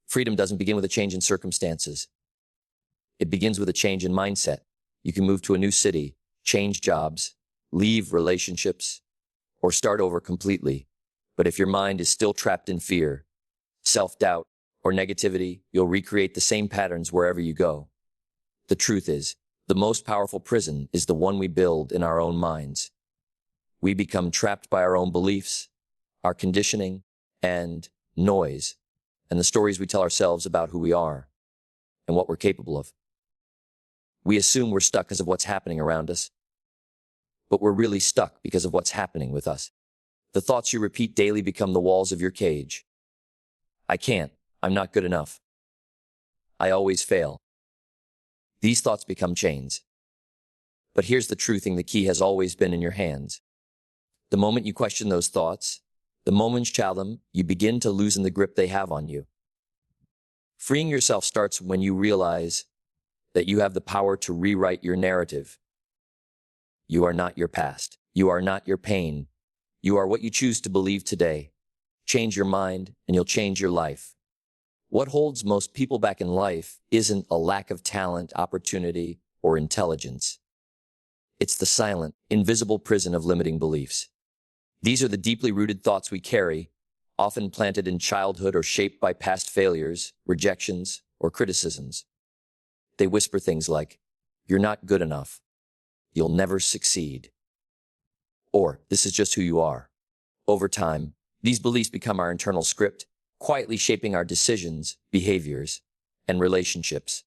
Freedom doesn't begin with a change in circumstances. It begins with a change in mindset. You can move to a new city, change jobs, leave relationships, or start over completely. But if your mind is still trapped in fear, self-doubt, or negativity, you'll recreate the same patterns wherever you go. The truth is, the most powerful prison is the one we build in our own minds. We become trapped by our own beliefs, our conditioning, and noise, and the stories we tell ourselves about who we are and what we're capable of. We assume we're stuck because of what's happening around us, but we're really stuck because of what's happening with us. The thoughts you repeat daily become the walls of your cage. I can't. I'm not good enough. I always fail. These thoughts become chains. But here's the true thing: the key has always been in your hands. The moment you question those thoughts, the moment you challenge them, you begin to loosen the grip they have on you. Freeing yourself starts when you realize that you have the power to rewrite your narrative. You are not your past. You are not your pain. You are what you choose to believe today. Change your mind and you'll change your life. What holds most people back in life isn't a lack of talent, opportunity, or intelligence. It's the silent, invisible prison of limiting beliefs. These are the deeply rooted thoughts we carry, often planted in childhood or shaped by past failures, rejections, or criticisms. They whisper things like, "You're not good enough. You'll never succeed." Or, "This is just who you are." Over time, these beliefs become our internal script, quietly shaping our decisions, behaviors, and relationships.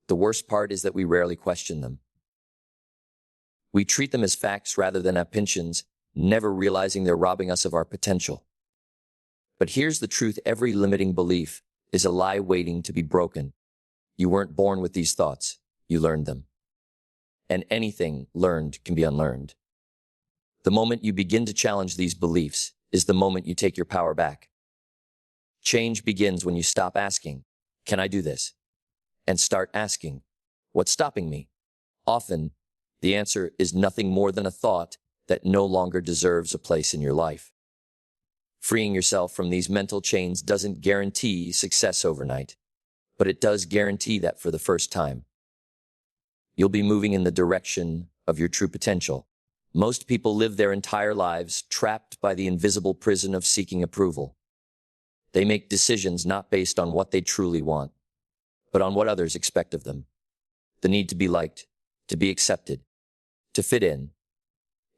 The worst part is that we rarely question them. We treat them as facts rather than opinions, never realizing they're robbing us of our potential. But here's the truth: every limiting belief is a lie waiting to be broken. You weren't born with these thoughts, you learned them. And anything learned can be unlearned. The moment you begin to challenge these beliefs is the moment you take your power back. Change begins when you stop asking, "Can I do this?" and start asking, "What's stopping me?" Often, the answer is nothing more than a thought that no longer deserves a place in your life. Freeing yourself from these mental chains doesn't guarantee success overnight, but it does guarantee that for the first time, you'll be moving in the direction of your true potential. Most people live their entire lives trapped by the invisible prison of seeking approval. They make decisions not based on what they truly want, but on what others expect of them. The need to be liked, to be accepted, to fit in.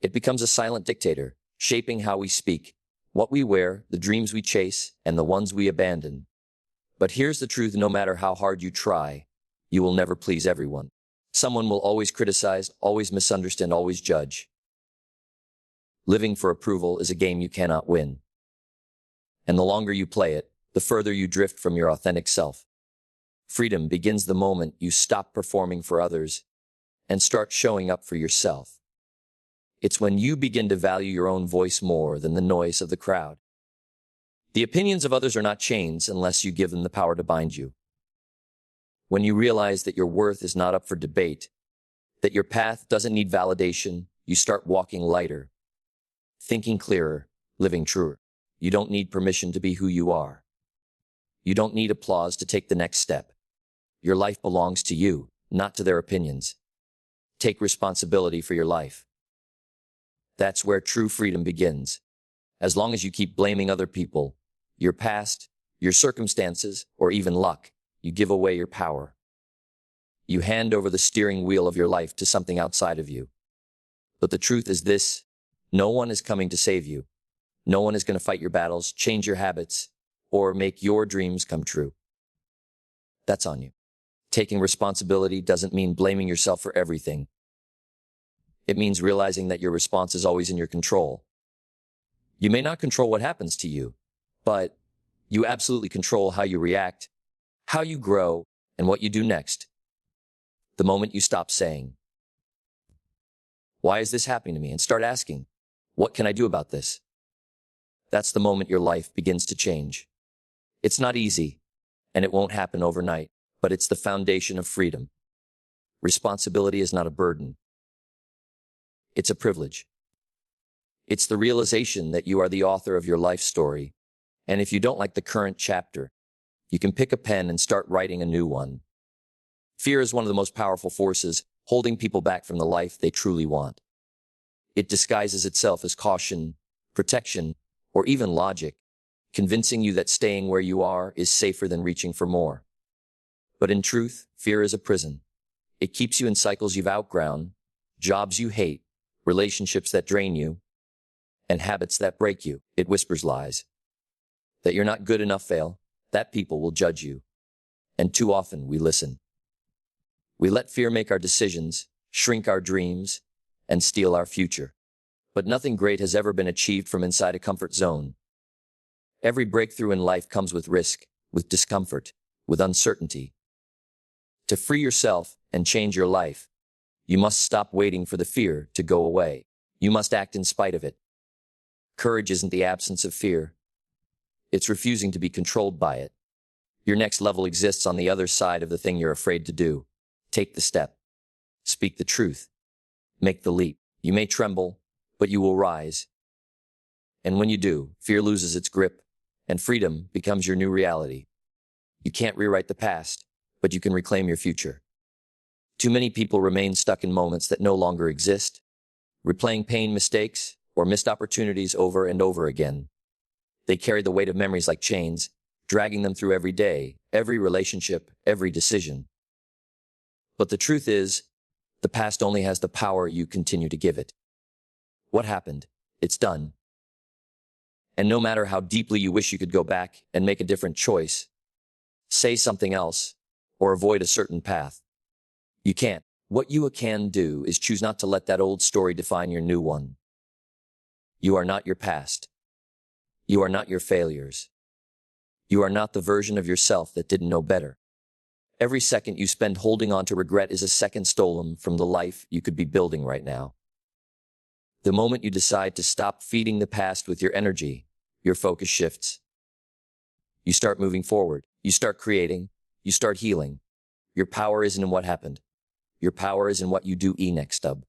It becomes a silent dictator, shaping how we speak, what we wear, the dreams we chase, and the ones we abandon. But here's the truth: no matter how hard you try, you will never please everyone. Someone will always criticize, always misunderstand, always judge. Living for approval is a game you cannot win. And the longer you play it, the further you drift from your authentic self. Freedom begins the moment you stop performing for others and start showing up for yourself. It's when you begin to value your own voice more than the noise of the crowd. The opinions of others are not chains unless you give them the power to bind you. When you realize that your worth is not up for debate, that your path doesn't need validation, you start walking lighter, thinking clearer, living truer. You don't need permission to be who you are. You don't need applause to take the next step. Your life belongs to you, not to their opinions. Take responsibility for your life. That's where true freedom begins. As long as you keep blaming other people, your past, your circumstances, or even luck, you give away your power. You hand over the steering wheel of your life to something outside of you. But the truth is this: no one is coming to save you. No one is going to fight your battles, change your habits, or make your dreams come true. That's on you. Taking responsibility doesn't mean blaming yourself for everything. It means realizing that your response is always in your control. You may not control what happens to you, but you absolutely control how you react, how you grow, and what you do next. The moment you stop saying, "Why is this happening to me?" and start asking, "What can I do about this?" That's the moment your life begins to change. It's not easy, and it won't happen overnight, but it's the foundation of freedom. Responsibility is not a burden. It's a privilege. It's the realization that you are the author of your life story, and if you don't like the current chapter, You can pick a pen and start writing a new one. Fear is one of the most powerful forces holding people back from the life they truly want. It disguises itself as caution, protection, or even logic, convincing you that staying where you are is safer than reaching for more. But in truth, fear is a prison. It keeps you in cycles you've outgrown, jobs you hate, relationships that drain you, and habits that break you. It whispers lies. That you're not good enough, that people will judge you. And too often we listen. We let fear make our decisions, shrink our dreams, and steal our future. But nothing great has ever been achieved from inside a comfort zone. Every breakthrough in life comes with risk, with discomfort, with uncertainty. To free yourself and change your life, you must stop waiting for the fear to go away. You must act in spite of it. Courage isn't the absence of fear. It's refusing to be controlled by it. Your next level exists on the other side of the thing you're afraid to do. Take the step. Speak the truth. Make the leap. You may tremble, but you will rise. And when you do, fear loses its grip, and freedom becomes your new reality. You can't rewrite the past, but you can reclaim your future. Too many people remain stuck in moments that no longer exist, replaying pain, mistakes, or missed opportunities over and over again. They carry the weight of memories like chains, dragging them through every day, every relationship, every decision. But the truth is, the past only has the power you continue to give it. What happened? It's done. And no matter how deeply you wish you could go back and make a different choice, say something else, or avoid a certain path, you can't. What you can do is choose not to let that old story define your new one. You are not your past. You are not your failures. You are not the version of yourself that didn't know better. Every second you spend holding on to regret is a second stolen from the life you could be building right now. The moment you decide to stop feeding the past with your energy, your focus shifts. You start moving forward. You start creating. You start healing. Your power isn't in what happened. Your power is in what you do next up.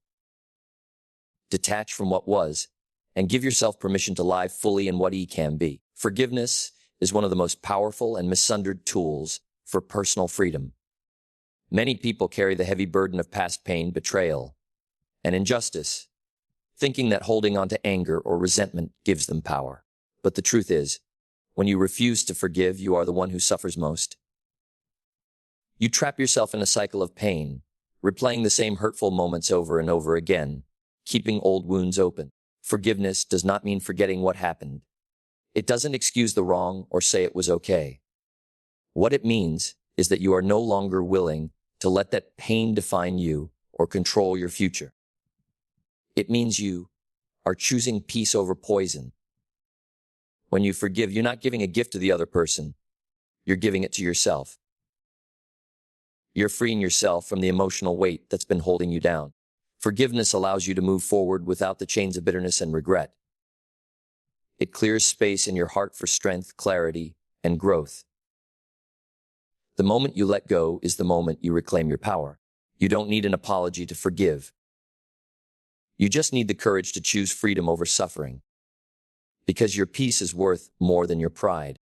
Detach from what was and give yourself permission to live fully in what can be. Forgiveness is one of the most powerful and misunderstood tools for personal freedom. Many people carry the heavy burden of past pain, betrayal, and injustice, thinking that holding on to anger or resentment gives them power. But the truth is, when you refuse to forgive, you are the one who suffers most. You trap yourself in a cycle of pain, replaying the same hurtful moments over and over again, keeping old wounds open. Forgiveness does not mean forgetting what happened. It doesn't excuse the wrong or say it was okay. What it means is that you are no longer willing to let that pain define you or control your future. It means you are choosing peace over poison. When you forgive, you're not giving a gift to the other person. You're giving it to yourself. You're freeing yourself from the emotional weight that's been holding you down. Forgiveness allows you to move forward without the chains of bitterness and regret. It clears space in your heart for strength, clarity, and growth. The moment you let go is the moment you reclaim your power. You don't need an apology to forgive. You just need the courage to choose freedom over suffering. Because your peace is worth more than your pride.